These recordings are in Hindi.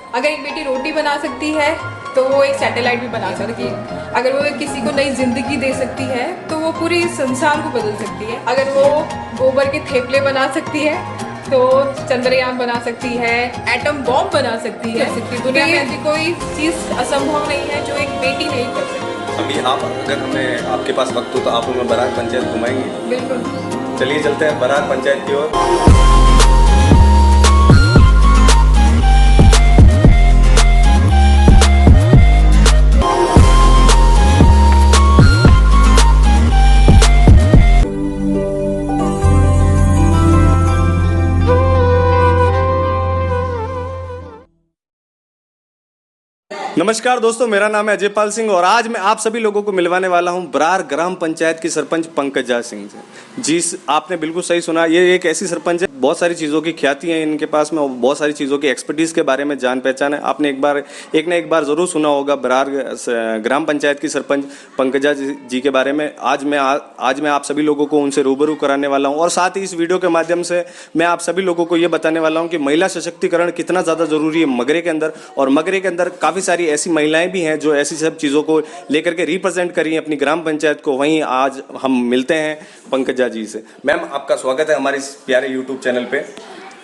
अगर एक बेटी रोटी बना सकती है तो वो एक सैटेलाइट भी बना सकती है। अगर वो किसी को नई जिंदगी दे सकती है तो वो पूरे संसार को बदल सकती है। अगर वो गोबर के थेपले बना सकती है तो चंद्रयान बना सकती है, एटम बॉम्ब बना सकती है। दुनिया में ऐसी कोई चीज़ असंभव नहीं है जो एक बेटी नहीं कर सकती। अभी आप अगर हमें आपके पास वक्त हो तो आप हमें बराक पंचायत घुमाएंगे? बिल्कुल, चलिए चलते हैं बराक पंचायत की ओर। नमस्कार दोस्तों, मेरा नाम है अजय पाल सिंह और आज मैं आप सभी लोगों को मिलवाने वाला हूं बरार ग्राम पंचायत की सरपंच पंकजा सिंह से। जी, आपने बिल्कुल सही सुना, ये एक ऐसी सरपंच है, बहुत सारी चीज़ों की ख्याति है इनके पास में और बहुत सारी चीज़ों की एक्सपर्टीज़ के बारे में जान पहचान है। आपने एक ना एक बार ज़रूर सुना होगा बरार ग्राम पंचायत की सरपंच पंकजा जी के बारे में। आज मैं आप सभी लोगों को उनसे रूबरू कराने वाला हूँ और साथ ही इस वीडियो के माध्यम से मैं आप सभी लोगों को ये बताने वाला हूँ कि महिला सशक्तिकरण कितना ज़्यादा ज़रूरी है मगरे के अंदर, और मगरे के अंदर काफ़ी सारी ऐसी महिलाएं भी हैं जो ऐसी सब चीज़ों को लेकर के रिप्रेजेंट कर रही हैं अपनी ग्राम पंचायत को। वहीं आज हम मिलते हैं पंकजा जी से। मैम, आपका स्वागत है हमारे इस प्यारे यूट्यूब चैनल पे।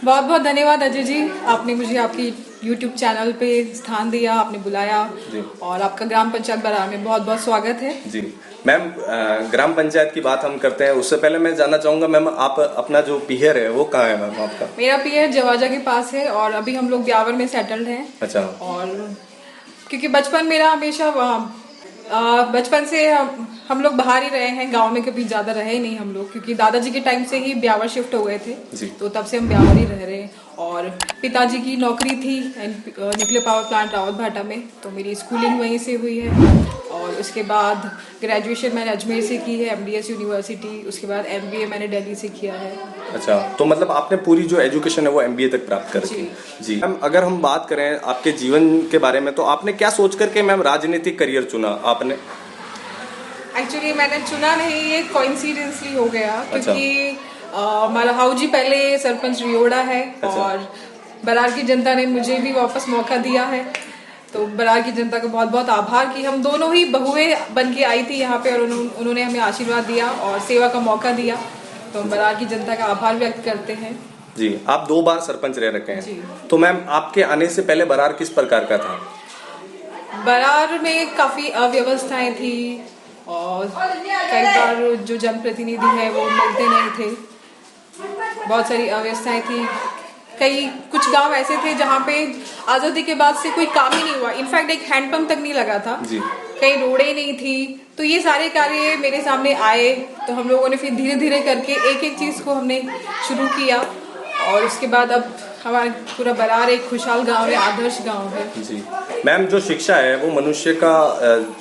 बहुत बहुत धन्यवाद अजय जी, आपने मुझे आपकी यूट्यूब चैनल पे स्थान दिया, आपने बुलाया और आपका ग्राम पंचायत बरार में बहुत बहुत स्वागत है जी। मैम, ग्राम पंचायत की बात हम करते हैं उससे पहले मैं जानना चाहूंगा मैम, आप अपना जो पीहर है वो कहाँ है मैम आपका? मेरा पीहर जवाजा के पास है और अभी हम लोग ब्यावर में सेटल्ड हैं। अच्छा। और क्योंकि बचपन मेरा हमेशा बचपन से हम लोग बाहर ही रहे हैं, गांव में कभी ज्यादा रहे ही नहीं हम लोग, क्योंकि दादाजी के टाइम से ही ब्यावर शिफ्ट हो गए थे तो तब से हम ब्यावर ही रह रहे हैं। और पिताजी की नौकरी थी न्यूक्लियर पावर प्लांट रावत भाटा में, तो मेरी स्कूलिंग वहीं से हुई है। और उसके बाद ग्रेजुएशन मैंने अजमेर से की है, MDS यूनिवर्सिटी। उसके बाद MBA मैंने दिल्ली से किया है। अच्छा, तो मतलब आपने पूरी जो एजुकेशन है वो MBA तक प्राप्त कर रखी है। जी मैम, अगर हम बात करें आपके जीवन के बारे में तो आपने क्या सोच करके मैम राजनीतिक करियर चुना आपने? एक्चुअली मैंने चुना नहीं, ये कोइंसिडेंसली हो गया। अच्छा। क्योंकि हमारा हाउ जी पहले सरपंच रियोड़ा है। अच्छा। और बरार की जनता ने मुझे भी वापस मौका दिया है, तो बरार की जनता का बहुत बहुत आभार कि हम दोनों ही बहुएं बन के आई थी यहाँ पे और उन्होंने हमें आशीर्वाद दिया और सेवा का मौका दिया, तो हम बरार की जनता का आभार व्यक्त करते हैं। जी, आप 2 बार सरपंच रह रखे हैं, तो मैम आपके आने से पहले बरार किस प्रकार का था? बरार में काफी अव्यवस्थाएं थी और कई बार जो जनप्रतिनिधि है वो मिलते नहीं थे, बहुत सारी अव्यवस्थाएं थी। कुछ गांव ऐसे थे जहाँ पे आज़ादी के बाद से कोई काम ही नहीं हुआ, इनफैक्ट एक हैंडपंप तक नहीं लगा था, कहीं रोडें नहीं थी। तो ये सारे कार्य मेरे सामने आए, तो हम लोगों ने फिर धीरे धीरे करके एक एक चीज़ को हमने शुरू किया और उसके बाद अब हमारा पूरा बरार एक खुशहाल गांव है, आदर्श गांव है। जी मैम, जो शिक्षा है वो मनुष्य का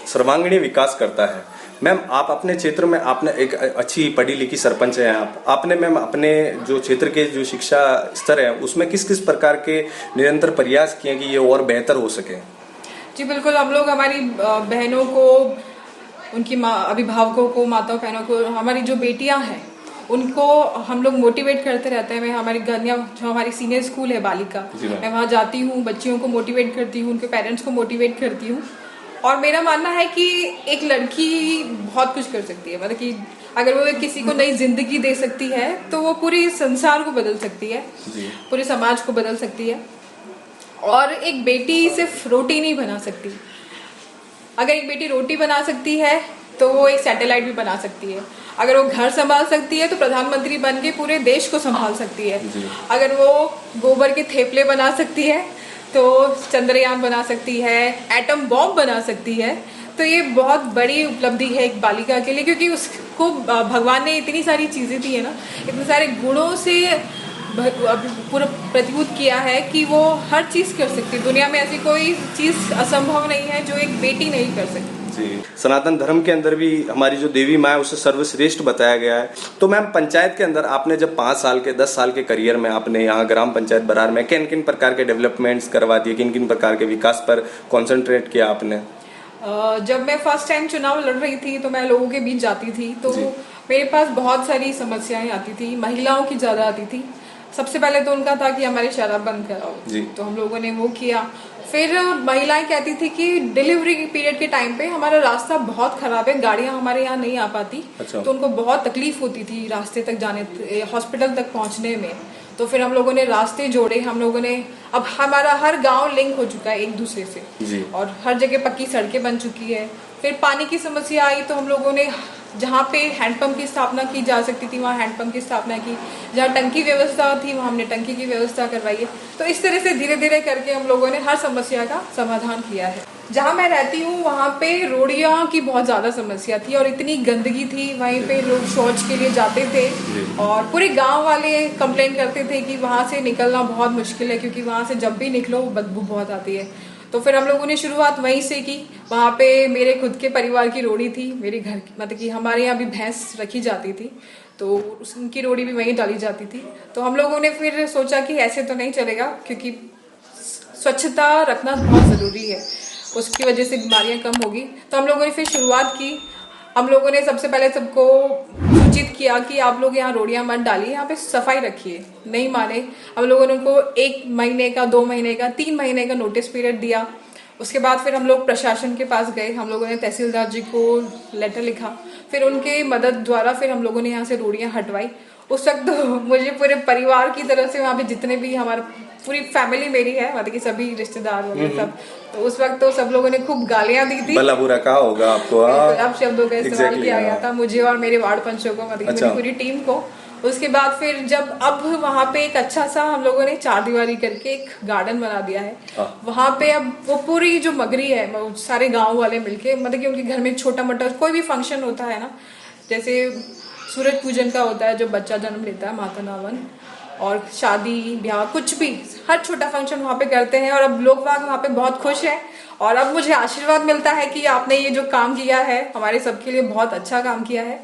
सर्वांगीण विकास करता है। मैम, आप अपने क्षेत्र में आपने एक अच्छी पढ़ी लिखी सरपंच हैं आपने मैम अपने जो क्षेत्र के जो शिक्षा स्तर है उसमें किस किस प्रकार के निरंतर प्रयास किए कि ये और बेहतर हो सके? जी बिल्कुल, हम लोग हमारी बहनों को, उनकी अभिभावकों को, माताओं बहनों को, हमारी जो बेटियां हैं उनको हम लोग मोटिवेट करते रहते हैं। मैं हमारी गन्या जो हमारी सीनियर स्कूल है बालिका, मैं वहाँ जाती हूँ, बच्चियों को मोटिवेट करती हूँ, उनके पेरेंट्स को मोटिवेट करती हूँ। और मेरा मानना है कि एक लड़की बहुत कुछ कर सकती है, मतलब कि अगर वो किसी को नई जिंदगी दे सकती है तो वो पूरे संसार को बदल सकती है, पूरे समाज को बदल सकती है। और एक बेटी सिर्फ रोटी नहीं बना सकती, अगर एक बेटी रोटी बना सकती है तो वो एक सैटेलाइट भी बना सकती है। अगर वो घर संभाल सकती है तो प्रधानमंत्री बन के पूरे देश को संभाल सकती है। अगर वो गोबर के थेपले बना सकती है तो चंद्रयान बना सकती है, एटम बॉम्ब बना सकती है। तो ये बहुत बड़ी उपलब्धि है एक बालिका के लिए, क्योंकि उसको भगवान ने इतनी सारी चीज़ें दी है ना, इतने सारे गुणों से पूरा प्रतिभूत किया है कि वो हर चीज़ कर सकती है। दुनिया में ऐसी कोई चीज़ असंभव नहीं है जो एक बेटी नहीं कर सकती। जी, सनातन धर्म के अंदर भी हमारी जो देवी माँ है उसे सर्वश्रेष्ठ बताया गया है। तो मैम, पंचायत के अंदर आपने जब 5 साल के 10 साल के करियर में आपने यहाँ ग्राम पंचायत बरार में किन किन प्रकार के डेवलपमेंट्स करवा दिए, किन किन प्रकार के विकास पर कॉन्सेंट्रेट किया आपने? जब मैं फर्स्ट टाइम चुनाव लड़ रही थी तो मैं लोगों के बीच जाती थी, तो मेरे पास बहुत सारी समस्याएं आती थी, महिलाओं की ज़्यादा आती थी। सबसे पहले तो उनका था कि हमारी शराब बंद कराओ, तो हम लोगों ने वो किया। फिर महिलाएं कहती थी कि डिलीवरी पीरियड के टाइम पे हमारा रास्ता बहुत खराब है, गाड़ियां हमारे यहाँ नहीं आ पाती। अच्छा। तो उनको बहुत तकलीफ होती थी रास्ते तक जाने, हॉस्पिटल तक पहुंचने में। तो फिर हम लोगों ने रास्ते जोड़े, हम लोगों ने, अब हमारा हर गांव लिंक हो चुका है एक दूसरे से जी। और हर जगह पक्की सड़कें बन चुकी है। फिर पानी की समस्या आई तो हम लोगों ने जहाँ पे हैंडपंप की स्थापना की जा सकती थी वहाँ हैंडपंप की स्थापना की, जहाँ टंकी व्यवस्था थी वहाँ हमने टंकी की व्यवस्था करवाई है। तो इस तरह से धीरे धीरे करके हम लोगों ने हर समस्या का समाधान किया है। जहाँ मैं रहती हूँ वहाँ पे रोडियों की बहुत ज़्यादा समस्या थी और इतनी गंदगी थी, वहीं पे लोग शौच के लिए जाते थे और पूरे गांव वाले कंप्लेन करते थे कि वहाँ से निकलना बहुत मुश्किल है, क्योंकि वहाँ से जब भी निकलो बदबू बहुत आती है। तो फिर हम लोगों ने शुरुआत वहीं से की। वहाँ पे मेरे खुद के परिवार की रोड़ी थी, मेरे घर की, मतलब कि हमारे यहाँ भी भैंस रखी जाती थी, तो उनकी रोड़ी भी वहीं डाली जाती थी। तो हम लोगों ने फिर सोचा कि ऐसे तो नहीं चलेगा, क्योंकि स्वच्छता रखना बहुत ज़रूरी है, उसकी वजह से बीमारियां कम होगी। तो हम लोगों ने फिर शुरुआत की। हम लोगों ने सबसे पहले सबको सूचित किया कि आप लोग यहाँ रोड़ियां मत डालिए, यहाँ पे सफाई रखिए। नहीं माने, हम लोगों ने उनको 1 महीने का, 2 महीने का, 3 महीने का नोटिस पीरियड दिया। उसके बाद फिर हम लोग प्रशासन के पास गए, हम लोगों ने तहसीलदार जी को लेटर लिखा, फिर उनके मदद द्वारा फिर हम लोगों ने यहाँ से रोड़ियाँ हटवाई। उस वक्त तो मुझे पूरे परिवार की तरफ से वहाँ पे जितने भी हमारा पूरी फैमिली मेरी है, मतलब कि सभी रिश्तेदार वगैरह सब, तो उस वक्त तो सब लोगों ने खूब गालियां दी थी। भला बुरा कहा होगा आपको। अब शब्दों का इस्तेमाल किया गया था मुझे और मेरे वार्ड पंचों को, मतलब मेरी पूरी टीम को। उसके बाद फिर जब अब वहाँ पे एक अच्छा सा हम लोगों ने 4 दीवारी करके एक गार्डन बना दिया है। वहाँ पे अब वो पूरी जो मगरी है, वो सारे गाँव वाले मिलके, मतलब कि उनके घर में छोटा मोटा कोई भी फंक्शन होता है ना, जैसे सूरज पूजन का होता है, जो बच्चा जन्म लेता है, माता नावन, और शादी ब्याह, कुछ भी हर छोटा फंक्शन वहाँ पे करते हैं। और अब लोग वहाँ पे बहुत खुश हैं और अब मुझे आशीर्वाद मिलता है कि आपने ये जो काम किया है हमारे सबके लिए बहुत अच्छा काम किया है।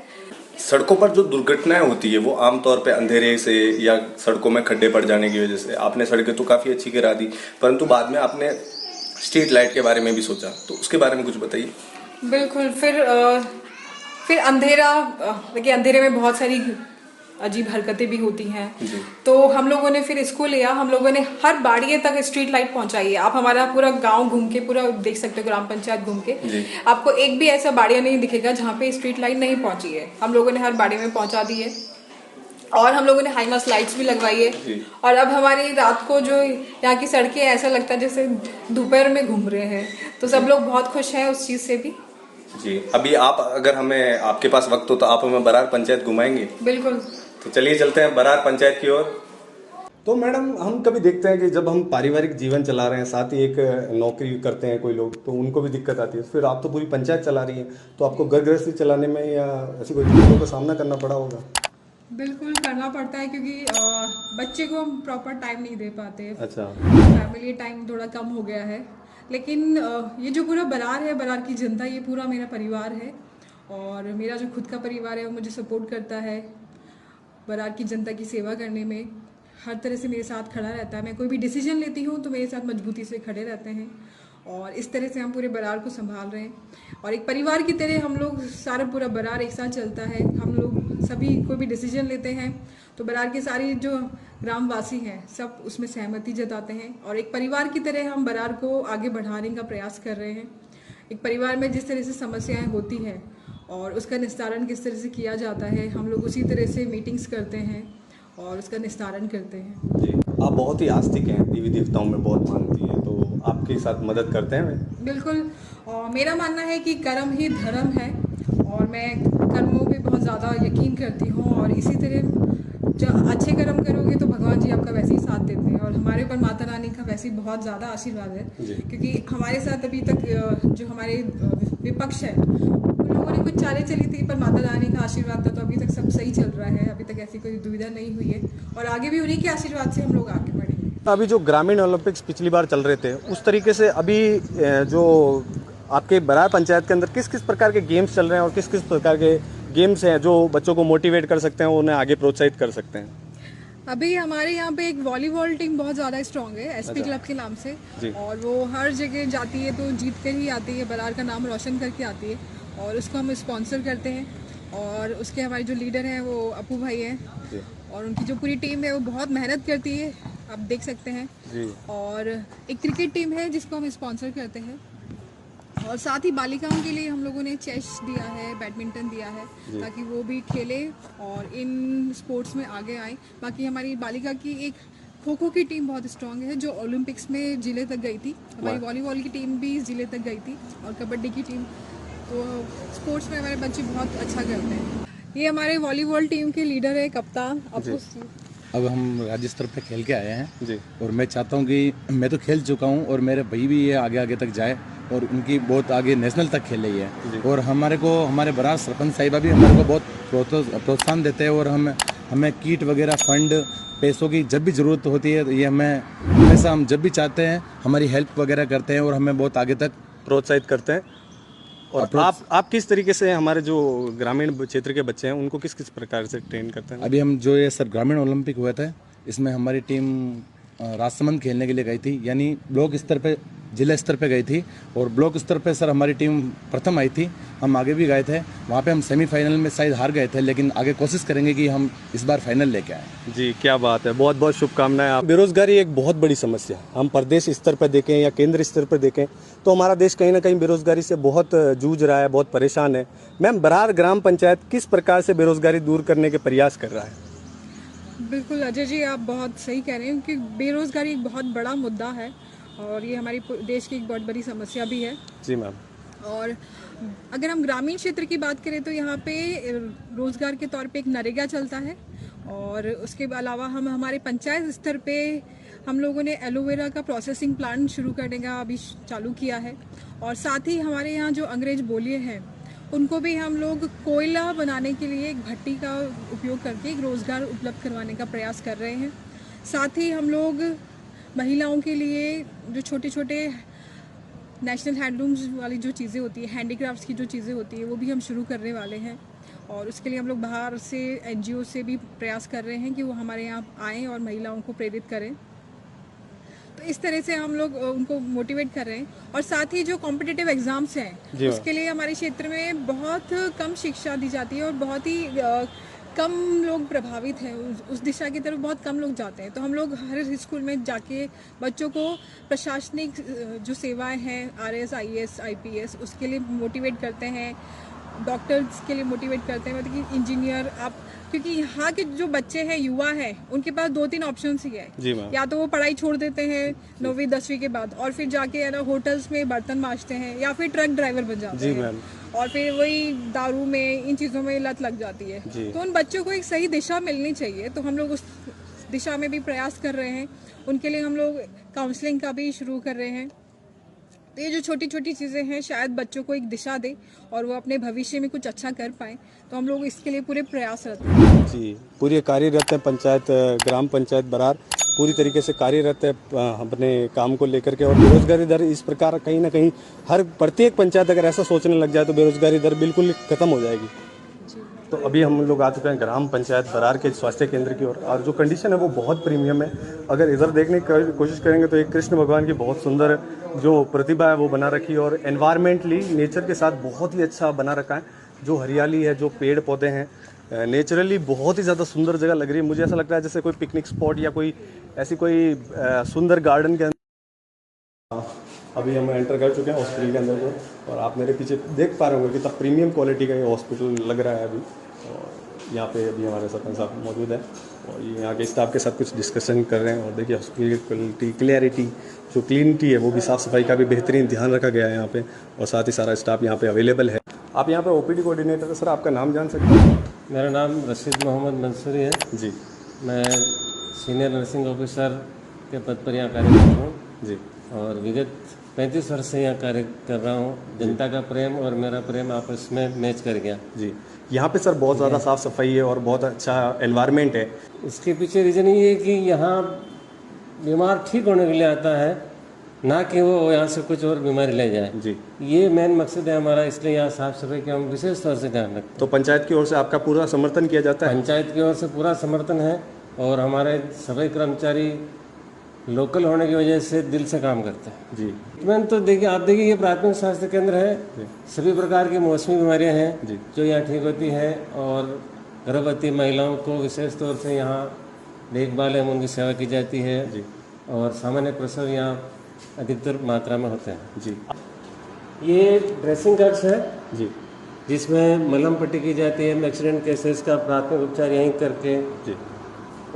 सड़कों पर जो दुर्घटनाएं होती है वो आमतौर पे अंधेरे से या सड़कों में खड्डे पड़ जाने की वजह से। आपने सड़कें तो काफी अच्छी करा दी, परंतु बाद में आपने स्ट्रीट लाइट के बारे में भी सोचा, तो उसके बारे में कुछ बताइए। बिल्कुल। फिर अंधेरा, देखिए अंधेरे में बहुत सारी अजीब हरकतें भी होती हैं, तो हम लोगों ने फिर इसको लिया, हम लोगों ने हर बाड़िए तक स्ट्रीट लाइट पहुंचाई है। आप हमारा पूरा गांव घूम के पूरा देख सकते हो, ग्राम पंचायत घूम के आपको एक भी ऐसा बाड़िया नहीं दिखेगा जहाँ पे स्ट्रीट लाइट नहीं पहुंची है। हम लोगों ने हर बाड़ी में पहुंचा दी है और हम लोगों ने हाई मास्ट लाइट्स भी लगवाई है। और अब हमारी रात को जो यहाँ की सड़कें ऐसा लगता है जैसे दोपहर में घूम रहे हैं, तो सब लोग बहुत खुश हैं उस चीज से भी। जी, अभी आप, अगर हमें, आपके पास वक्त हो तो आप हमें बरार पंचायत घुमाएंगे? बिल्कुल। तो चलिए चलते हैं बरार पंचायत की ओर। तो मैडम, हम कभी देखते हैं कि जब हम पारिवारिक जीवन चला रहे हैं, साथ ही एक नौकरी करते हैं कोई लोग, तो उनको भी दिक्कत आती है। फिर आप तो पूरी पंचायत चला रही हैं, तो आपको घर गृहस्थी चलाने में या ऐसी कोई दिक्कतों का सामना करना पड़ा होगा? बिल्कुल करना पड़ता है, क्योंकि बच्चे को हम प्रॉपर टाइम नहीं दे पाते। अच्छा। फैमिली टाइम थोड़ा कम हो गया है, लेकिन ये जो पूरा बरार है, बरार की जनता, ये पूरा मेरा परिवार है और मेरा जो खुद का परिवार है वो मुझे सपोर्ट करता है बरार की जनता की सेवा करने में। हर तरह से मेरे साथ खड़ा रहता है। मैं कोई भी डिसीजन लेती हूँ तो मेरे साथ मजबूती से खड़े रहते हैं और इस तरह से हम पूरे बरार को संभाल रहे हैं और एक परिवार की तरह हम लोग, सारा पूरा बरार एक साथ चलता है। हम लोग सभी कोई भी डिसीजन लेते हैं तो बरार के सारी जो ग्रामवासी हैं सब उसमें सहमति जताते हैं और एक परिवार की तरह हम बरार को आगे बढ़ाने का प्रयास कर रहे हैं। एक परिवार में जिस तरह से समस्याएं होती हैं और उसका निस्तारण किस तरह से किया जाता है, हम लोग उसी तरह से मीटिंग्स करते हैं और उसका निस्तारण करते हैं। जी, आप बहुत ही आस्तिक हैं, देवी देवताओं में बहुत मानती हैं, तो आपके साथ मदद करते हैं? बिल्कुल। मेरा मानना है कि कर्म ही धर्म है और मैं कर्मों पे बहुत ज़्यादा यकीन करती हूँ और इसी तरह जब अच्छे कर्म करोगे तो भगवान जी आपका वैसे ही साथ देते हैं और हमारे ऊपर माता रानी का वैसे ही बहुत ज़्यादा आशीर्वाद है, क्योंकि हमारे साथ अभी तक जो हमारे विपक्ष है उन लोगों ने कुछ चालें चली थी, पर माता रानी का आशीर्वाद था तो अभी तक सब सही चल रहा है। अभी तक ऐसी कोई दुविधा नहीं हुई है और आगे भी उन्हीं के आशीर्वाद से हम लोग आगे बढ़ेंगे। अभी जो ग्रामीण ओलंपिक्स पिछली बार चल रहे थे, उस तरीके से अभी जो आपके बरार पंचायत के अंदर किस किस प्रकार के गेम्स चल रहे हैं और किस किस प्रकार के गेम्स हैं जो बच्चों को मोटिवेट कर सकते हैं, उन्हें आगे प्रोत्साहित कर सकते हैं? अभी हमारे यहाँ पे एक वॉलीबॉल टीम बहुत ज़्यादा स्ट्रांग है, एसपी क्लब के नाम से, और वो हर जगह जाती है तो जीत कर ही आती है, बरार का नाम रोशन करके आती है और उसको हम स्पॉन्सर करते हैं। और उसके हमारे जो लीडर हैं वो अपू भाई हैं और उनकी जो पूरी टीम है वो बहुत मेहनत करती है, आप देख सकते हैं जी। और एक क्रिकेट टीम है जिसको हम स्पॉन्सर करते हैं और साथ ही बालिकाओं के लिए हम लोगों ने चेस दिया है, बैडमिंटन दिया है ताकि वो भी खेले और इन स्पोर्ट्स में आगे आए। बाकी हमारी बालिका की एक खो खो की टीम बहुत स्ट्रांग है जो ओलंपिक्स में जिले तक गई थी। हमारी वॉलीबॉल की टीम भी जिले तक गई थी और कबड्डी की टीम। तो स्पोर्ट्स में हमारे बच्चे बहुत अच्छा करते हैं। ये हमारे वॉलीबॉल टीम के लीडर है कप्तान अफूस जी। अब हम राज्य स्तर पे खेल के आए हैं जी। और मैं चाहता हूँ कि मैं तो खेल चुका हूँ और मेरे भाई भी ये आगे आगे तक जाए और उनकी बहुत आगे नेशनल तक खेल रही है। और हमारे बरार सरपंच साहिबा भी हमारे को बहुत प्रोत्साहन देते हैं और हमें किट वगैरह फंड पैसों की जब भी ज़रूरत होती है तो ये हमें हमेशा हम जब भी चाहते हैं हमारी हेल्प वगैरह करते हैं और हमें बहुत आगे तक प्रोत्साहित करते हैं। और आप किस तरीके से हमारे जो ग्रामीण क्षेत्र के बच्चे हैं उनको किस किस प्रकार से ट्रेन करते हैं? अभी हम जो ये सर ग्रामीण ओलंपिक हुआ था इसमें हमारी टीम राजसमंद खेलने के लिए गई थी, यानी ब्लॉक स्तर पे जिला स्तर पे गई थी और ब्लॉक स्तर पे सर हमारी टीम प्रथम आई थी। हम आगे भी गए थे, वहाँ पे हम सेमीफाइनल में शायद हार गए थे, लेकिन आगे कोशिश करेंगे कि हम इस बार फाइनल लेके आए। जी, क्या बात है, बहुत बहुत शुभकामनाएं। आप बेरोजगारी एक बहुत बड़ी समस्या है। हम प्रदेश स्तर पर देखें या केंद्र स्तर पर देखें तो हमारा देश कहीं ना कहीं बेरोजगारी से बहुत जूझ रहा है, बहुत परेशान है। मैम, बरार ग्राम पंचायत किस प्रकार से बेरोजगारी दूर करने के प्रयास कर रहा है? बिल्कुल अजय जी, आप बहुत सही कह रहे हैं कि बेरोजगारी एक बहुत बड़ा मुद्दा है और ये हमारी देश की एक बहुत बड़ी समस्या भी है। जी मैम। और अगर हम ग्रामीण क्षेत्र की बात करें तो यहाँ पे रोजगार के तौर पे एक नरेगा चलता है और उसके अलावा हम हमारे पंचायत स्तर पे हम लोगों ने एलोवेरा का प्रोसेसिंग प्लांट शुरू करने का अभी चालू किया है। और साथ ही हमारे यहाँ जो अंग्रेज बोलिए हैं उनको भी हम लोग कोयला बनाने के लिए एक भट्टी का उपयोग करके एक रोज़गार उपलब्ध करवाने का प्रयास कर रहे हैं। साथ ही हम लोग महिलाओं के लिए जो छोटे छोटे नेशनल हैंडलूम्स वाली जो चीज़ें होती है, हैंडीक्राफ्ट्स की जो चीज़ें होती है, वो भी हम शुरू करने वाले हैं और उसके लिए हम लोग बाहर से NGO से भी प्रयास कर रहे हैं कि वो हमारे यहाँ आएँ और महिलाओं को प्रेरित करें। तो इस तरह से हम लोग उनको मोटिवेट कर रहे हैं। और साथ ही जो कॉम्पिटिटिव एग्ज़ाम्स हैं उसके लिए हमारे क्षेत्र में बहुत कम शिक्षा दी जाती है और बहुत ही कम लोग प्रभावित हैं, उस दिशा की तरफ बहुत कम लोग जाते हैं। तो हम लोग हर स्कूल में जाके बच्चों को प्रशासनिक जो सेवाएं हैं RS IAS IPS उसके लिए मोटिवेट करते हैं, डॉक्टर्स के लिए मोटिवेट करते हैं, मतलब कि इंजीनियर आप, क्योंकि यहाँ के जो बच्चे हैं, युवा हैं, उनके पास 2-3 ऑप्शन ही है। या तो वो पढ़ाई छोड़ देते हैं 9वीं 10वीं के बाद और फिर जाके है ना होटल्स में बर्तन मांजते हैं या फिर ट्रक ड्राइवर बन जाते हैं और फिर वही दारू में इन चीज़ों में लत लग जाती है। तो उन बच्चों को एक सही दिशा मिलनी चाहिए, तो हम लोग उस दिशा में भी प्रयास कर रहे हैं। उनके लिए हम लोग काउंसलिंग का भी शुरू कर रहे हैं। तो ये जो छोटी छोटी चीज़ें हैं शायद बच्चों को एक दिशा दे और वो अपने भविष्य में कुछ अच्छा कर पाएँ, तो हम लोग इसके लिए पूरे प्रयासरत हैं। जी, पूरे कार्यरत हैं पंचायत, ग्राम पंचायत बरार पूरी तरीके से कार्यरत है अपने काम को लेकर के। और बेरोजगारी दर इस प्रकार कहीं ना कहीं हर प्रत्येक पंचायत अगर ऐसा सोचने लग जाए तो बेरोजगारी दर बिल्कुल खत्म हो जाएगी। तो अभी हम लोग आ चुके हैं ग्राम पंचायत बरार के स्वास्थ्य केंद्र की ओर और जो कंडीशन है वो बहुत प्रीमियम है। अगर इधर देखने की कोशिश करेंगे तो एक कृष्ण भगवान की बहुत सुंदर जो प्रतिभा है वो बना रखी है और एनवायरमेंटली नेचर के साथ बहुत ही अच्छा बना रखा है। जो हरियाली है, जो पेड़ पौधे हैं, नेचुरली बहुत ही ज़्यादा सुंदर जगह लग रही है। मुझे ऐसा लगता है जैसे कोई पिकनिक स्पॉट या कोई ऐसी कोई सुंदर गार्डन के अंदर। अभी हम एंटर कर चुके हैं हॉस्पिटल के अंदर को और आप मेरे पीछे देख पा रहे होंगे कितना प्रीमियम क्वालिटी का ये हॉस्पिटल लग रहा है अभी। और यहाँ पे अभी हमारे सरपंच साहब मौजूद है और ये यहाँ के स्टाफ के साथ कुछ डिस्कशन कर रहे हैं। और देखिए हॉस्पिटल की क्वालिटी, क्लियरिटी, जो क्लीनिटी है वो भी, साफ़ सफाई का भी बेहतरीन ध्यान रखा गया है यहाँ पे और साथ ही सारा स्टाफ यहाँ पे अवेलेबल है। आप यहाँ पे OPD कोऑर्डिनेटर है। सर, आपका नाम जान सकते हैं? मेरा नाम रशीद मोहम्मद मंसूरी है जी। मैं सीनियर नर्सिंग ऑफिसर के पद पर यहाँ कार्यरत हूँ जी। और विगत 35 वर्ष से यहाँ कार्य कर रहा हूँ। जनता का प्रेम और मेरा प्रेम आपस में मैच कर गया। जी, यहाँ पे सर बहुत ज़्यादा साफ़ सफाई है और बहुत अच्छा एनवायरनमेंट है। इसके पीछे रीज़न ये है कि यहाँ बीमार ठीक होने के लिए आता है, ना कि वो यहाँ से कुछ और बीमारी ले जाए। जी, ये मेन मकसद है हमारा, इसलिए यहाँ साफ़ सफाई का हम विशेष तौर से ध्यान रखते हैं। तो पंचायत की ओर से आपका पूरा समर्थन किया जाता है? पंचायत की ओर से पूरा समर्थन है और हमारे सभी कर्मचारी लोकल होने की वजह से दिल से काम करते हैं। जी। मैंने तो देखिए, आप देखिए ये प्राथमिक स्वास्थ्य केंद्र है, सभी प्रकार की मौसमी बीमारियां हैं जो यहाँ ठीक होती हैं और गर्भवती महिलाओं को विशेष तौर से यहाँ देखभाल एवं उनकी सेवा की जाती है जी। और सामान्य प्रसव यहाँ अधिकतर मात्रा में होते हैं। जी ये ड्रेसिंग कक्ष है जी जिसमें मलहम पट्टी की जाती है। एक्सीडेंट केसेस का प्राथमिक उपचार यहीं करके जी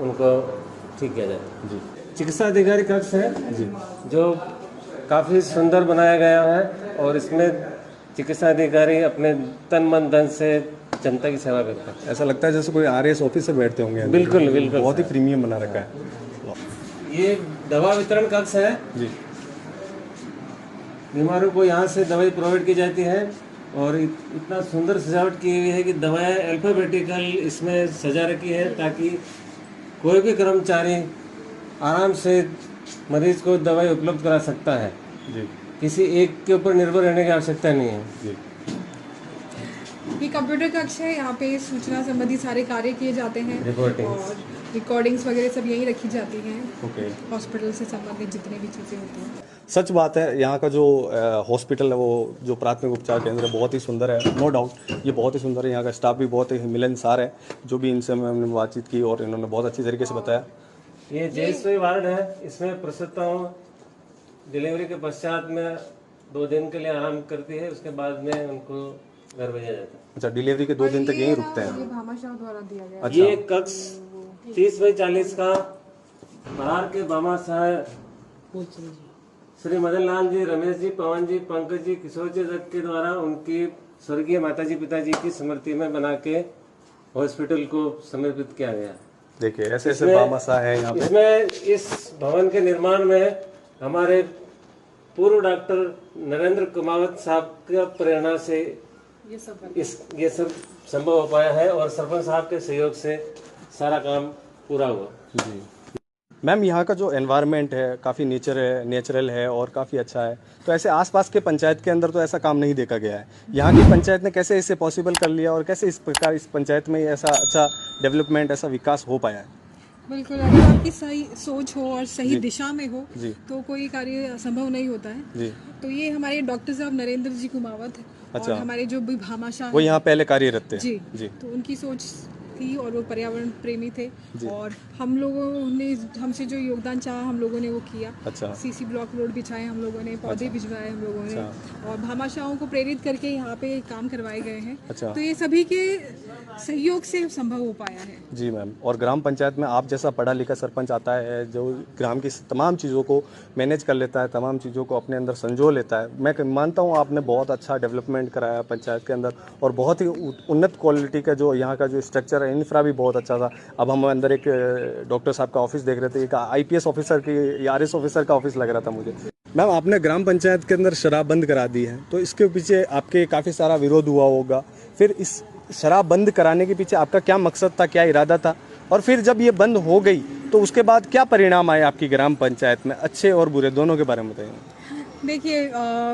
उनको ठीक किया जाता है। जी चिकित्सा अधिकारी कक्ष है जी जो काफ़ी सुंदर बनाया गया है और इसमें चिकित्सा अधिकारी अपने तन मन धन से जनता की सेवा करते हैं। ऐसा लगता है जैसे कोई आरएएस ऑफिसर बैठते होंगे अंदर। बिल्कुल बिल्कुल। बहुत ही प्रीमियम बना रखा है। ये दवा वितरण कक्ष है। जी बीमारों को यहाँ से दवाई प्रोवाइड की जाती है और इतना सुंदर सजावट की हुई है कि दवाएं अल्फाबेटिकल इसमें सजा रखी है ताकि कोई भी कर्मचारी आराम से मरीज को दवाई उपलब्ध करा सकता है। जी किसी एक के ऊपर निर्भर रहने की आवश्यकता नहीं है। जी ये कंप्यूटर कक्ष है, यहाँ पे सूचना संबंधी सारे कार्य किए जाते हैं Recordings। और रिकॉर्डिंग्स वगैरह सब यहीं रखी जाती हैं। ओके। हॉस्पिटल से संबंधित जितनी भी चीज़ें होती हैं। सच बात है, यहाँ का जो हॉस्पिटल है वो जो प्राथमिक उपचार केंद्र है बहुत ही सुंदर है, नो डाउट ये बहुत ही सुंदर है। यहाँ का स्टाफ भी बहुत ही मिलनसार है। जो भी इनसे हमने बातचीत की और इन्होंने बहुत अच्छी तरीके से बताया। ये जेएसवाई वार्ड है। इसमें प्रसूताओं डिलीवरी के पश्चात में 2 दिन के लिए आराम करती है, उसके बाद में उनको घर भेजा जाता है। अच्छा, डिलीवरी के 2 दिन तक यहीं रुकते हैं। ये भामाशाह द्वारा दिया गया। अच्छा। ये कक्ष 30/40 का बरार के भामाशाह श्री मदन लाल जी, रमेश जी, पवन जी, पंकज जी, किशोर जी दत्त के द्वारा उनकी स्वर्गीय माताजी पिताजी की स्मृति में बना के हॉस्पिटल को समर्पित किया गया है। देखिए ऐसे ऐसे बामाशाह है यहाँ पे। इसमें इस भवन के निर्माण में हमारे पूर्व डॉक्टर नरेंद्र कुमावत साहब की प्रेरणा से ये सब संभव हो पाया है और सरपंच साहब के सहयोग से सारा काम पूरा हुआ। जी मैम, यहाँ का जो एनवायरनमेंट है काफ़ी नेचुरल है और काफ़ी अच्छा है। तो ऐसे आसपास के पंचायत के अंदर तो ऐसा काम नहीं देखा गया है। यहाँ की पंचायत ने कैसे इसे पॉसिबल कर लिया और कैसे इस प्रकार इस पंचायत में ऐसा अच्छा डेवलपमेंट, ऐसा विकास हो पाया है? बिल्कुल, अगर आपकी सही सोच हो और सही दिशा में हो जी। तो कोई कार्य असंभव नहीं होता है। जी। तो ये हमारे डॉक्टर साहब नरेंद्र जी कुमावत अच्छा। और हमारे जो भी भामाशाह वो यहाँ पहले कार्यरत थे। जी जी तो उनकी सोच थी और वो पर्यावरण प्रेमी थे और हम लोगों ने हमसे जो योगदान चाहा हम लोगों ने वो किया। अच्छा। सीसी ब्लॉक रोड बिछाए हम लोगों ने, पौधे भिजवाए हम लोगों ने और भामाशाहों को प्रेरित करके यहाँ पे काम करवाए गए हैं। अच्छा। तो ये सभी के सहयोग से संभव हो पाया है। जी मैम, और ग्राम पंचायत में आप जैसा पढ़ा लिखा सरपंच आता है जो ग्राम की तमाम चीज़ों को मैनेज कर लेता है, तमाम चीज़ों को अपने अंदर संजो लेता है। मैं मानता हूँ आपने बहुत अच्छा डेवलपमेंट कराया पंचायत के अंदर और बहुत ही उन्नत क्वालिटी का जो यहाँ का जो स्ट्रक्चर है, इंफ्रा भी बहुत अच्छा था। अब हम अंदर एक डॉक्टर साहब का ऑफिस देख रहे थे, एक IPS ऑफिसर की या RS ऑफिसर का ऑफिस लग रहा था मुझे। मैम, आपने ग्राम पंचायत के अंदर शराब बंद करा दी है, तो इसके पीछे आपके काफ़ी सारा विरोध हुआ होगा। फिर इस शराब बंद कराने के पीछे आपका क्या मकसद था, क्या इरादा था? और फिर जब ये बंद हो गई तो उसके बाद क्या परिणाम आए आपकी ग्राम पंचायत में, अच्छे और बुरे दोनों के बारे में बताइए। देखिए,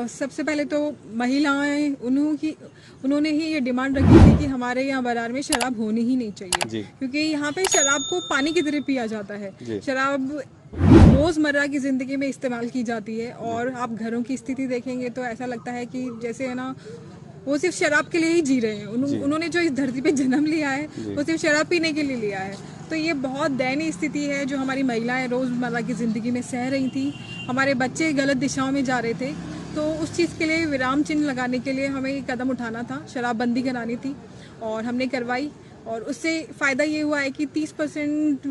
सबसे पहले तो महिलाएं उन्होंने ही ये डिमांड रखी थी कि हमारे यहाँ बरार में शराब होनी ही नहीं चाहिए जी। क्योंकि यहाँ पे शराब को पानी की तरह पिया जाता है। जी। शराब रोजमर्रा की जिंदगी में इस्तेमाल की जाती है और आप घरों की स्थिति देखेंगे तो ऐसा लगता है कि जैसे है ना वो सिर्फ शराब के लिए ही जी रहे हैं। उन्होंने जो इस धरती पे जन्म लिया है वो सिर्फ शराब पीने के लिए लिया है। तो ये बहुत दयनीय स्थिति है जो हमारी महिलाएं रोज़मर्रा की ज़िंदगी में सह रही थी। हमारे बच्चे गलत दिशाओं में जा रहे थे, तो उस चीज़ के लिए विराम चिन्ह लगाने के लिए हमें एक कदम उठाना था, शराबबंदी करानी थी और हमने करवाई। और उससे फ़ायदा ये हुआ है कि 30%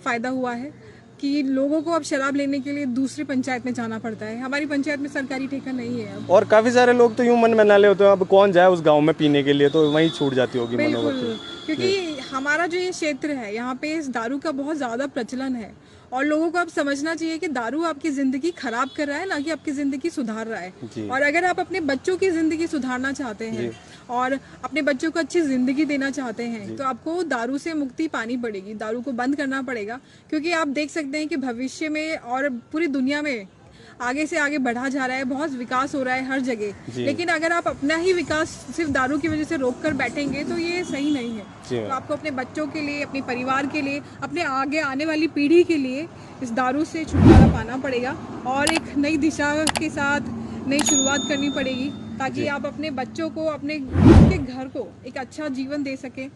फ़ायदा हुआ है कि लोगों को अब शराब लेने के लिए दूसरी पंचायत में जाना पड़ता है। हमारी पंचायत में सरकारी ठेका नहीं है अब। और काफ़ी सारे लोग तो यूँ मन में नाले होते हैं, अब कौन जाए उस गाँव में पीने के लिए, तो वहीं छूट जाती होगी बिल्कुल, मनोवृत्ति। क्योंकि हमारा जो ये क्षेत्र है यहाँ पे इस दारू का बहुत ज़्यादा प्रचलन है और लोगों को अब समझना चाहिए कि दारू आपकी ज़िंदगी खराब कर रहा है, ना कि आपकी ज़िंदगी सुधार रहा है। और अगर आप अपने बच्चों की ज़िंदगी सुधारना चाहते हैं और अपने बच्चों को अच्छी ज़िंदगी देना चाहते हैं तो आपको दारू से मुक्ति पानी पड़ेगी, दारू को बंद करना पड़ेगा। क्योंकि आप देख सकते हैं कि भविष्य में और पूरी दुनिया में आगे से आगे बढ़ा जा रहा है, बहुत विकास हो रहा है हर जगह। लेकिन अगर आप अपना ही विकास सिर्फ दारू की वजह से रोक कर बैठेंगे तो ये सही नहीं है। तो आपको अपने बच्चों के लिए, अपने परिवार के लिए, अपने आगे आने वाली पीढ़ी के लिए इस दारू से छुटकारा पाना पड़ेगा और एक नई दिशा के साथ नई शुरुआत करनी पड़ेगी ताकि आप अपने बच्चों को, अपने घर को एक अच्छा जीवन दे सकें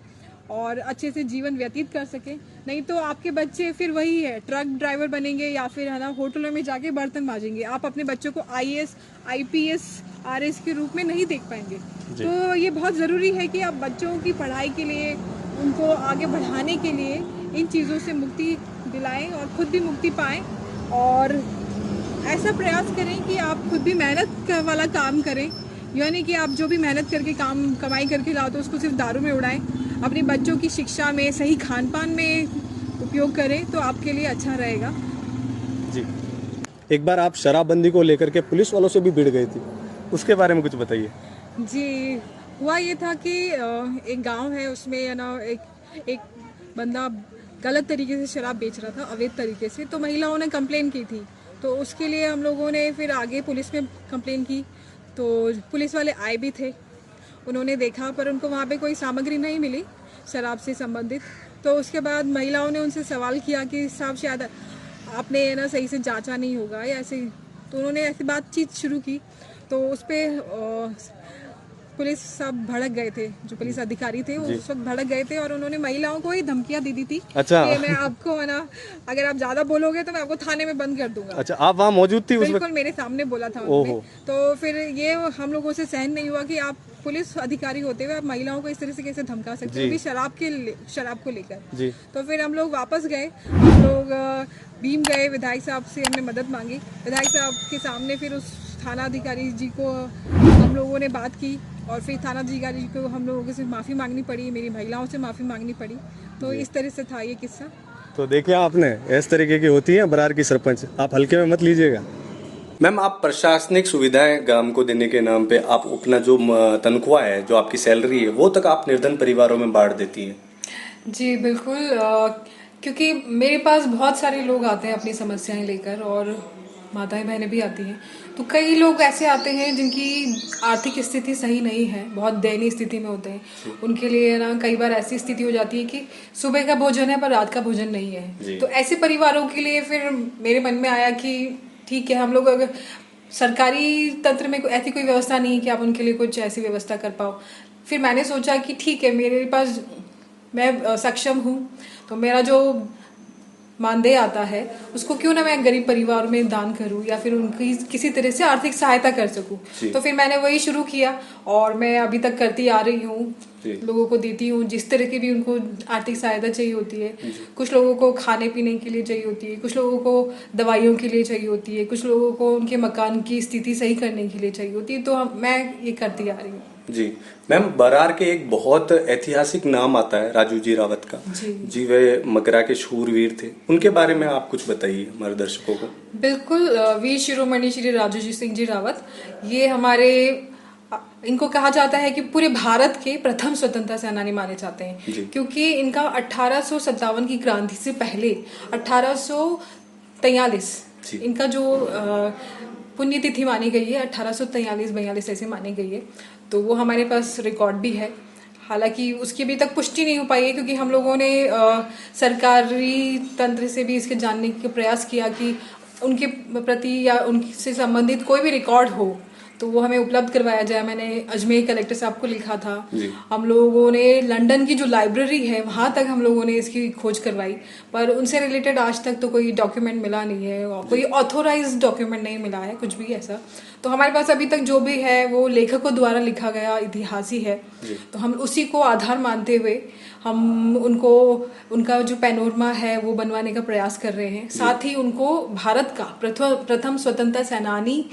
और अच्छे से जीवन व्यतीत कर सकें। नहीं तो आपके बच्चे फिर वही है, ट्रक ड्राइवर बनेंगे या फिर है ना होटलों में जाके बर्तन मांजेंगे। आप अपने बच्चों को IAS, IPS, RS के रूप में नहीं देख पाएंगे। तो ये बहुत ज़रूरी है कि आप बच्चों की पढ़ाई के लिए, उनको आगे बढ़ाने के लिए इन चीज़ों से मुक्ति दिलाएं और खुद भी मुक्ति पाएं, और ऐसा प्रयास करें कि आप खुद भी मेहनत वाला काम करें। यानी कि आप जो भी मेहनत करके कमाई करके लाओ तो उसको सिर्फ दारू में उड़ाएं। अपने बच्चों की शिक्षा में, सही खान पान में उपयोग करें तो आपके लिए अच्छा रहेगा। जी, एक बार आप शराबबंदी को लेकर के पुलिस वालों से भी भिड़ गई थी, उसके बारे में कुछ बताइए। जी, हुआ ये था कि एक गांव है, उसमें है ना एक बंदा गलत तरीके से शराब बेच रहा था, अवैध तरीके से। तो महिलाओं ने कंप्लेन की थी, तो उसके लिए हम लोगों ने फिर आगे पुलिस में कंप्लेन की। तो पुलिस वाले आए भी थे, उन्होंने देखा, पर उनको वहाँ पे कोई सामग्री नहीं मिली शराब से संबंधित। तो उसके बाद महिलाओं ने उनसे सवाल किया कि साहब शायद आपने ना सही से जांचा नहीं होगा या ऐसे। तो उन्होंने ऐसी बातचीत शुरू की, तो उस पर पुलिस सब भड़क गए थे, जो पुलिस अधिकारी थे वो उस वक्त भड़क गए थे, और उन्होंने महिलाओं को ही धमकियां दी थी। अच्छा। कि मैं आपको है ना, अगर आप ज्यादा बोलोगे तो मैं आपको थाने में बंद कर दूंगा। अच्छा, आप वहाँ मौजूद थी उस वक्त? बिल्कुल, मेरे सामने बोला था उन्होंने। तो फिर ये हम लोगों से सहन नहीं हुआ कि आप पुलिस अधिकारी होते हुए आप महिलाओं को इस तरह से कैसे धमका सकते हो, वो भी शराब को लेकर। तो फिर हम लोग वापस गए, हम लोग भीम गए, विधायक साहब से हमने मदद मांगी। विधायक साहब के सामने फिर उस थाना अधिकारी जी को हम लोगों ने बात की, और फिर थाना अधिकारी को हम लोगों से माफ़ी मांगनी पड़ी, मेरी महिलाओं से माफ़ी मांगनी पड़ी। तो इस तरह से था ये किस्सा। तो देखिए आपने, इस तरीके की होती है बरार की सरपंच, आप हल्के में मत लीजिएगा। मैम, आप प्रशासनिक सुविधाएं ग्राम को देने के नाम पे आप अपना जो तनख्वाह है, जो आपकी सैलरी है, वो तक आप निर्धन परिवारों में बांट देती हैं। जी बिल्कुल, क्योंकि मेरे पास बहुत सारे लोग आते हैं अपनी समस्याएं लेकर, और माताएं बहनें भी आती हैं। तो कई लोग ऐसे आते हैं जिनकी आर्थिक स्थिति सही नहीं है, बहुत दयनीय स्थिति में होते हैं। उनके लिए ना कई बार ऐसी स्थिति हो जाती है कि सुबह का भोजन है पर रात का भोजन नहीं है। तो ऐसे परिवारों के लिए फिर मेरे मन में आया कि ठीक है, हम लोग अगर सरकारी तंत्र में ऐसी कोई व्यवस्था नहीं है कि आप उनके लिए कुछ ऐसी व्यवस्था कर पाओ। फिर मैंने सोचा कि ठीक है, मेरे पास, मैं सक्षम हूँ, तो मेरा जो मानदेय आता है उसको क्यों ना मैं गरीब परिवार में दान करूं या फिर उनकी किसी तरह से आर्थिक सहायता कर सकूं। तो फिर मैंने वही शुरू किया, और मैं अभी तक करती आ रही हूँ, लोगों को देती हूँ जिस तरह की भी उनको आर्थिक सहायता चाहिए होती है। कुछ लोगों को खाने पीने के लिए चाहिए होती है, कुछ लोगों को दवाइयों के लिए चाहिए होती है, कुछ लोगों को उनके मकान की स्थिति सही करने के लिए चाहिए होती है। तो मैं ये करती आ रही हूँ। जी मैम, बरार के एक बहुत ऐतिहासिक नाम आता है राजू जी रावत का। जी वे मगरा के शूरवीर थे, उनके बारे में आप कुछ बताइए हमारे दर्शकों को। बिल्कुल, वीर शिरोमणि श्री राजू जी सिंह जी रावत, ये हमारे, इनको कहा जाता है कि पूरे भारत के प्रथम स्वतंत्रता सेनानी माने जाते हैं, क्योंकि इनका 1857 की क्रांति से पहले 1843 इनका जो पुण्यतिथि मानी गई है, 1843-42 ऐसे मानी गई है। तो वो हमारे पास रिकॉर्ड भी है, हालांकि उसकी अभी तक पुष्टि नहीं हो पाई है, क्योंकि हम लोगों ने सरकारी तंत्र से भी इसके जानने का प्रयास किया कि उनके प्रति या उनसे संबंधित कोई भी रिकॉर्ड हो तो वो हमें उपलब्ध करवाया जाए। मैंने अजमेर कलेक्टर साहब को लिखा था, हम लोगों ने लंदन की जो लाइब्रेरी है वहाँ तक हम लोगों ने इसकी खोज करवाई, पर उनसे रिलेटेड आज तक तो कोई डॉक्यूमेंट मिला नहीं है, कोई ऑथोराइज्ड डॉक्यूमेंट नहीं मिला है, कुछ भी ऐसा। तो हमारे पास अभी तक जो भी है वो लेखकों द्वारा लिखा गया इतिहास ही है। तो हम उसी को आधार मानते हुए हम उनको, उनका जो पैनोरमा है वो बनवाने का प्रयास कर रहे हैं। साथ ही उनको भारत का प्रथम स्वतंत्रता सेनानी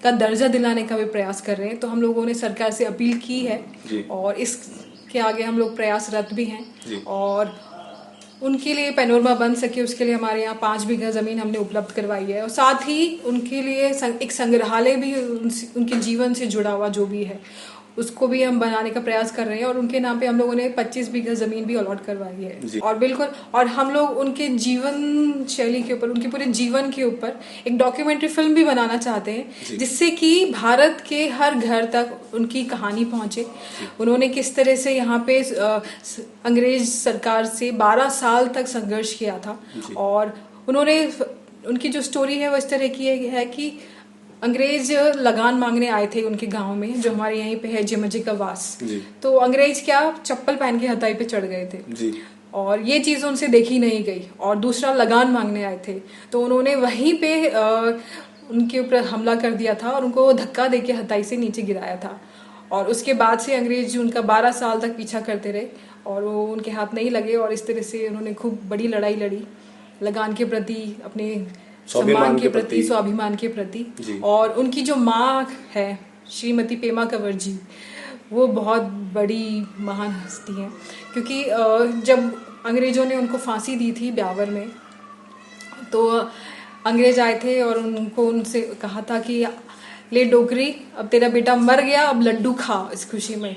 का दर्जा दिलाने का भी प्रयास कर रहे हैं। तो हम लोगों ने सरकार से अपील की है, और इसके आगे हम लोग प्रयासरत भी हैं, और उनके लिए पैनोरमा बन सके उसके लिए हमारे यहाँ 5 बीघा ज़मीन हमने उपलब्ध करवाई है, और साथ ही उनके लिए एक संग्रहालय भी उनके जीवन से जुड़ा हुआ जो भी है उसको भी हम बनाने का प्रयास कर रहे हैं, और उनके नाम पे हम लोगों ने 25 बीघा ज़मीन भी अलॉट करवाई है। और बिल्कुल, और हम लोग उनके जीवन शैली के ऊपर, उनके पूरे जीवन के ऊपर एक डॉक्यूमेंट्री फिल्म भी बनाना चाहते हैं, जिससे कि भारत के हर घर तक उनकी कहानी पहुंचे। उन्होंने किस तरह से यहाँ पे अंग्रेज सरकार से 12 साल तक संघर्ष किया था, और उन्होंने, उनकी जो स्टोरी है वो इस तरह की है कि अंग्रेज लगान मांगने आए थे उनके गांव में, जो हमारे यहीं पे है जेमजी का वास। जी। तो अंग्रेज क्या चप्पल पहन के हथाई पे चढ़ गए थे जी। और ये चीज़ उनसे देखी नहीं गई। और दूसरा लगान मांगने आए थे तो उन्होंने वहीं पे उनके ऊपर हमला कर दिया था और उनको धक्का देके हथाई से नीचे गिराया था। और उसके बाद से अंग्रेज उनका 12 साल तक पीछा करते रहे और वो उनके हाथ नहीं लगे। और इस तरह से उन्होंने खूब बड़ी लड़ाई लड़ी लगान के प्रति, अपने सम्मान के प्रति, स्वाभिमान के प्रति। और उनकी जो माँ है श्रीमती पेमा कंवर जी, वो बहुत बड़ी महान हस्ती हैं। क्योंकि जब अंग्रेजों ने उनको फांसी दी थी ब्यावर में, तो अंग्रेज आए थे और उनको उनसे कहा था कि ले डोगरी, अब तेरा बेटा मर गया, अब लड्डू खा इस खुशी में।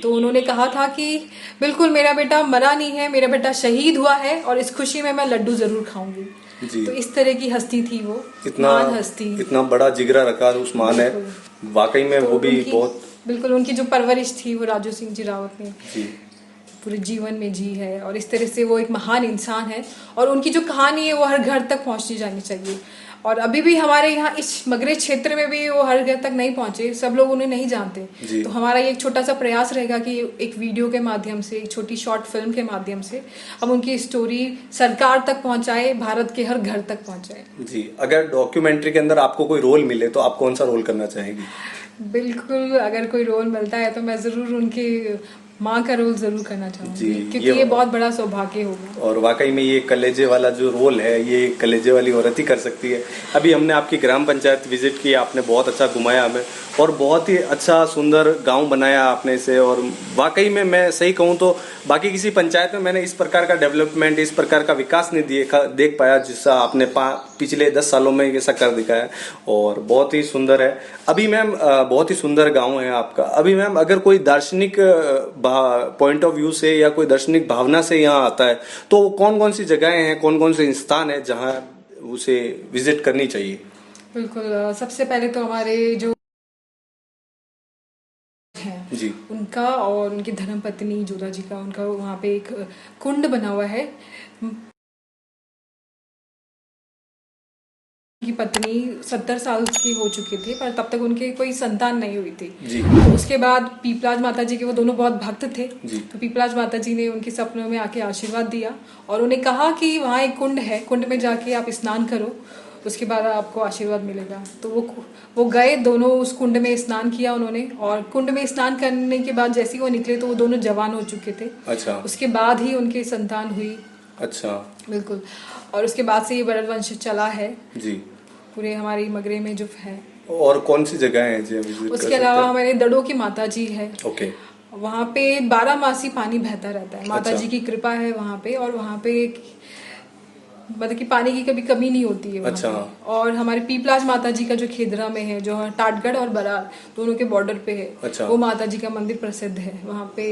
तो उन्होंने कहा था कि बिल्कुल मेरा बेटा मरा नहीं है, मेरा बेटा शहीद हुआ है और इस खुशी में मैं लड्डू जरूर खाऊंगी। तो इस तरह की हस्ती थी वो, महान हस्ती। इतना बड़ा जिगरा रखा उस मां ने, वाकई में वो भी बहुत। बिल्कुल उनकी जो परवरिश थी वो राजू सिंह जी रावत ने पूरे जीवन में जी है। और इस तरह से वो एक महान इंसान है और उनकी जो कहानी है वो हर घर तक पहुंचनी जानी चाहिए। और अभी भी हमारे यहाँ इस मगरे क्षेत्र में भी वो हर घर तक नहीं पहुंचे, सब लोग उन्हें नहीं जानते। तो हमारा ये एक छोटा सा प्रयास रहेगा कि एक वीडियो के माध्यम से, एक छोटी शॉर्ट फिल्म के माध्यम से हम उनकी स्टोरी सरकार तक पहुंचाए, भारत के हर घर तक पहुंचाए। जी, अगर डॉक्यूमेंट्री के अंदर आपको कोई रोल मिले तो आप कौन सा रोल करना चाहेंगी? बिल्कुल, अगर कोई रोल मिलता है तो मैं जरूर उनके माँ का रोल जरूर करना चाहूंगी, क्योंकि ये बहुत बड़ा सौभाग्य होगा। और वाकई में ये कलेजे वाला जो रोल है, ये कलेजे वाली औरत ही कर सकती है। अभी हमने आपकी ग्राम पंचायत विजिट की, आपने बहुत अच्छा घुमाया हमें और बहुत ही अच्छा सुंदर गांव बनाया आपने इसे। और वाकई में मैं सही कहूँ तो बाकी किसी पंचायत में मैंने इस प्रकार का डेवलपमेंट, इस प्रकार का विकास नहीं देख पाया जिसका आपने पिछले 10 सालों में ऐसा कर दिखाया। और बहुत ही सुंदर है। अभी मैम बहुत ही सुंदर गाँव है आपका। अभी मैम अगर कोई दार्शनिक पॉइंट ऑफ व्यू से या कोई दार्शनिक भावना से यहाँ आता है तो कौन कौन सी जगहें हैं, कौन कौन से स्थान है जहाँ उसे विजिट करनी चाहिए? बिल्कुल, सबसे पहले तो हमारे जो हैं जी, उनका और उनकी धर्मपत्नी जोधा जी का, उनका वहाँ पे एक कुंड बना हुआ है। की पत्नी 70 साल की हो चुकी थी पर तब तक उनके कोई संतान नहीं हुई थी। तो उसके बाद पीपलाज माता जी के, वो दोनों बहुत भक्त थे, तो पीपलाज माता जी ने उनके सपनों में आके आशीर्वाद दिया और उन्हें कहा कि वहाँ एक कुंड है, कुंड में जाके आप स्नान करो, उसके बाद आपको आशीर्वाद मिलेगा। तो वो गए, दोनों उस कुंड में स्नान किया उन्होंने। और कुंड में स्नान करने के बाद जैसे ही वो निकले तो वो दोनों जवान हो चुके थे। अच्छा। उसके बाद ही उनकी संतान हुई। अच्छा, बिल्कुल। और उसके बाद से ये बरड़ वंश चला है जी, पूरे हमारी मगरे में जो है। और कौन सी जगह है जी विजिट उसके अलावा हमारे दड़ों की माता जी है। ओके। वहाँ पे 12 मासी पानी बहता रहता है, माता जी की कृपा है वहाँ पे। और वहाँ पे मतलब कि पानी की कभी कमी नहीं होती है वहाँ पे। और हमारे पीपलाज माता जी का जो खेदरा में है, जो टाटगढ़ और बरार दोनों के बॉर्डर पे है, वो माता जी का मंदिर प्रसिद्ध है वहाँ पे।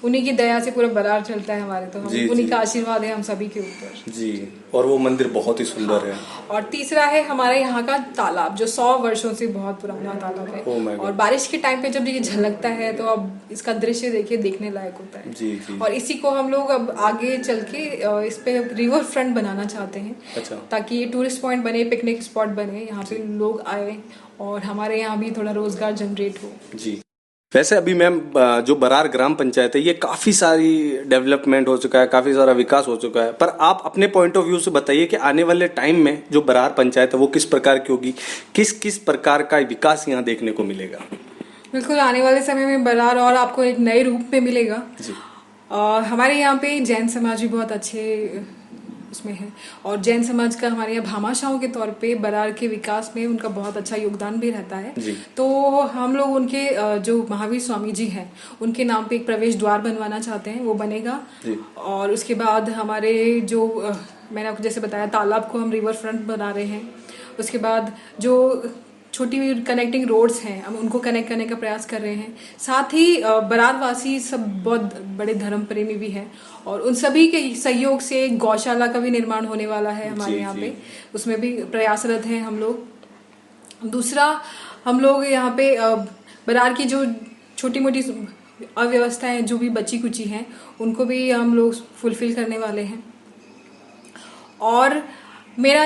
उन्हीं की दया से पूरा बरार चलता है हमारे, तो हम उन्हीं का आशीर्वाद है हम सभी के ऊपर जी। और वो मंदिर बहुत ही सुंदर है। और तीसरा है हमारे यहाँ का तालाब, जो 100 वर्षों से बहुत पुराना तालाब है। और बारिश के टाइम पे जब ये झलकता है तो अब इसका दृश्य देखिए, देखने लायक होता है। जी, जी। और इसी को हम लोग अब आगे चल के इस पे रिवर फ्रंट बनाना चाहते हैं। अच्छा। ताकि ये टूरिस्ट पॉइंट बने, पिकनिक स्पॉट बने, यहाँ पे लोग आए और हमारे यहाँ भी थोड़ा रोजगार जनरेट हो। जी। वैसे अभी मैम जो बरार ग्राम पंचायत है, ये काफी सारी डेवलपमेंट हो चुका है, काफी सारा विकास हो चुका है, पर आप अपने पॉइंट ऑफ व्यू से बताइए कि आने वाले टाइम में जो बरार पंचायत है वो किस प्रकार की होगी, किस किस प्रकार का विकास यहाँ देखने को मिलेगा? बिल्कुल, आने वाले समय में बरार और आपको एक नए रूप में मिलेगा। जी। हमारे यहाँ पे जैन समाज भी बहुत अच्छे उसमें है और जैन समाज का हमारे यहाँ भामाशाहों के तौर पे बरार के विकास में उनका बहुत अच्छा योगदान भी रहता है। तो हम लोग उनके जो महावीर स्वामी जी हैं उनके नाम पे एक प्रवेश द्वार बनवाना चाहते हैं, वो बनेगा। और उसके बाद हमारे जो मैंने आपको जैसे बताया तालाब को हम रिवर फ्रंट बना रहे हैं। उसके बाद जो छोटी कनेक्टिंग रोड्स हैं हम उनको कनेक्ट करने का प्रयास कर रहे हैं। साथ ही बरारवासी सब बहुत बड़े धर्म प्रेमी भी हैं और उन सभी के सहयोग से गौशाला का भी निर्माण होने वाला है हमारे यहाँ पे, उसमें भी प्रयासरत हैं हम लोग। दूसरा, हम लोग यहाँ पे बरार की जो छोटी मोटी अव्यवस्थाएं जो भी बची कुची हैं उनको भी हम लोग फुलफिल करने वाले हैं। और मेरा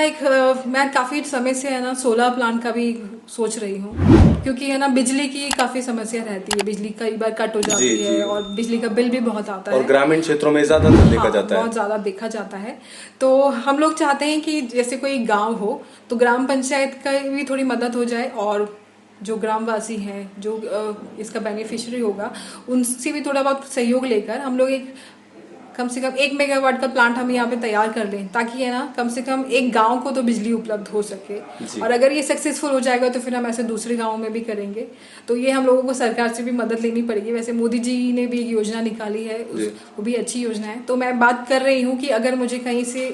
मैं काफ़ी समय से है ना सोलर प्लांट का भी सोच रही हूँ, क्योंकि है ना बिजली की काफ़ी समस्या रहती है, बिजली कई बार कट हो जाती जी। है और बिजली का बिल भी बहुत आता और है। ग्रामीण क्षेत्रों में ज्यादा देखा जाता है। बहुत ज़्यादा देखा जाता है। तो हम लोग चाहते हैं कि जैसे कोई गांव हो तो ग्राम पंचायत का भी थोड़ी मदद हो जाए, और जो ग्रामवासी हैं, जो इसका बेनिफिशियरी होगा, उनसे भी थोड़ा बहुत सहयोग लेकर हम लोग एक कम से कम 1 मेगावाट का प्लांट हम यहाँ पे तैयार कर लें, ताकि है ना कम से कम एक गांव को तो बिजली उपलब्ध हो सके। और अगर ये सक्सेसफुल हो जाएगा तो फिर हम ऐसे दूसरे गांवों में भी करेंगे। तो ये हम लोगों को सरकार से भी मदद लेनी पड़ेगी। वैसे मोदी जी ने भी एक योजना निकाली है, वो भी अच्छी योजना है। तो मैं बात कर रही हूँ कि अगर मुझे कहीं से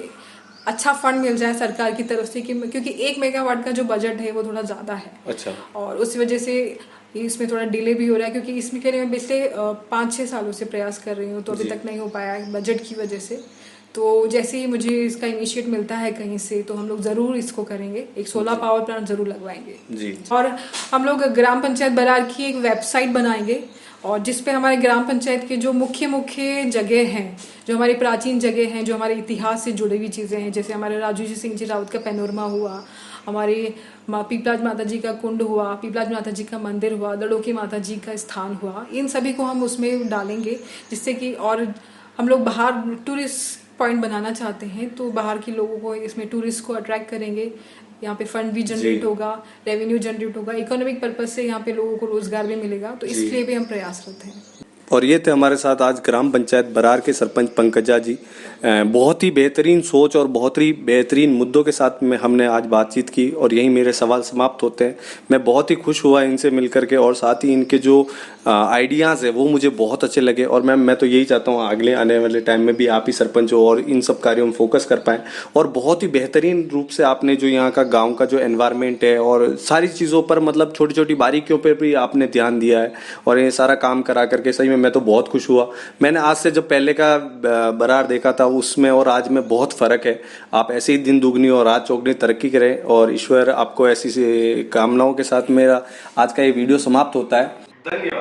अच्छा फंड मिल जाए सरकार की तरफ से, कि क्योंकि 1 मेगावाट का जो बजट है वो थोड़ा ज़्यादा है। अच्छा। और उस वजह से इसमें थोड़ा डिले भी हो रहा है, क्योंकि इसमें के लिए मैं पिछले 5-6 सालों से प्रयास कर रही हूँ, तो अभी तक नहीं हो पाया है बजट की वजह से। तो जैसे ही मुझे इसका इनिशिएट मिलता है कहीं से, तो हम लोग ज़रूर इसको करेंगे, एक सोलर पावर प्लांट ज़रूर लगवाएंगे जी। और हम लोग ग्राम पंचायत बरार की एक वेबसाइट बनाएंगे, और जिस पे हमारे ग्राम पंचायत के जो मुख्य जगह हैं, जो हमारी प्राचीन जगह हैं, जो हमारे इतिहास से जुड़ी हुई चीज़ें हैं, जैसे हमारे राजू सिंह जी रावत का पैनोरमा हुआ, हमारे पीपलाज माता जी का कुंड हुआ, पीपलाज माता जी का मंदिर हुआ, दड़ोकी माता जी का स्थान हुआ, इन सभी को हम उसमें डालेंगे, जिससे कि और हम लोग बाहर टूरिस्ट पॉइंट बनाना चाहते हैं, तो बाहर के लोगों को इसमें टूरिस्ट को अट्रैक्ट करेंगे। यहाँ पे फंड भी जनरेट होगा, रेवेन्यू जनरेट होगा, इकोनॉमिक पर्पज से यहाँ पे लोगों को रोजगार भी मिलेगा। तो इसलिए भी हम प्रयासरत हैं। और ये थे हमारे साथ आज ग्राम पंचायत बरार के सरपंच पंकजा जी। बहुत ही बेहतरीन सोच और बहुत ही बेहतरीन मुद्दों के साथ में हमने आज बातचीत की, और यही मेरे सवाल समाप्त होते हैं। मैं बहुत ही खुश हुआ इनसे मिलकर के, और साथ ही इनके जो आइडियाज़ है वो मुझे बहुत अच्छे लगे। और मैं तो यही चाहता हूँ अगले आने वाले टाइम में भी आप ही सरपंच हो और इन सब कार्यों में फोकस कर पाएँ। और बहुत ही बेहतरीन रूप से आपने जो यहाँ का गाँव का जो एनवायरनमेंट है और सारी चीज़ों पर, मतलब छोटी छोटी बारीकियों पर भी आपने ध्यान दिया है, और ये सारा काम करा करके सही में मैं तो बहुत खुश हुआ। मैंने आज से जब पहले का बरार देखा था उसमें और आज में बहुत फ़र्क है। आप ऐसे ही दिन दुगनी और रात चौगनी तरक्की करें, और ईश्वर आपको ऐसी कामनाओं के साथ मेरा आज का ये वीडियो समाप्त होता है। धन्यवाद।